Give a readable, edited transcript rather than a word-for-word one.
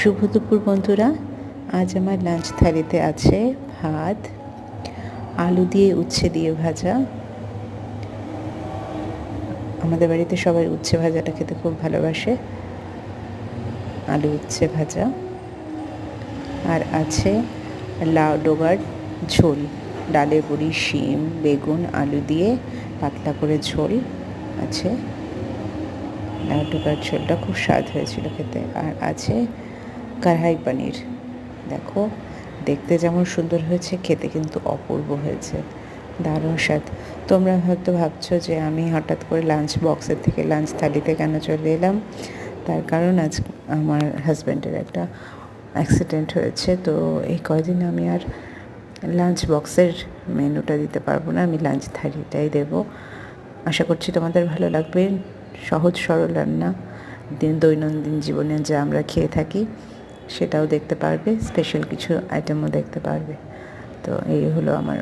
শুভ দুপুর বন্ধুরা। আজ আমার লাঞ্চ থালিতে আছে ভাত, আলু দিয়ে উচ্ছে দিয়ে ভাজা। আমাদের বাড়িতে সবাই উচ্ছে ভাজাটা খেতে খুব ভালোবাসে। আলু উচ্ছে ভাজা, আর আছে লাউ ডোগার ঝোল, ডালে বড়ি, শিম, বেগুন, আলু দিয়ে পাতলা করে ঝোল আছে। লাউ ডোগার ঝোলটা খুব স্বাদ হয়েছিল খেতে। আর আছে কড়াই পনির। দেখো, দেখতে যেমন সুন্দর হয়েছে, খেতে কিন্তু অপূর্ব হয়েছে, দারুণ স্বাদ। তোমরা হয়তো ভাবছো যে আমি হঠাৎ করে লাঞ্চ বক্সের থেকে লাঞ্চ থালিতে কেন চলে এলাম। তার কারণ আজ আমার হাজব্যান্ডের একটা অ্যাক্সিডেন্ট হয়েছে, তো এই কয়দিন আমি আর লাঞ্চ বক্সের মেনুটা দিতে পারবো না, আমি লাঞ্চ থালিটাই দেবো। আশা করছি তোমাদের ভালো লাগবে। সহজ সরল রান্না, দৈনন্দিন জীবনে যা আমরা খেয়ে থাকি সেটাও দেখতে পারবে, স্পেশাল কিছু আইটেমও দেখতে পারবে। তো এই হলো আমার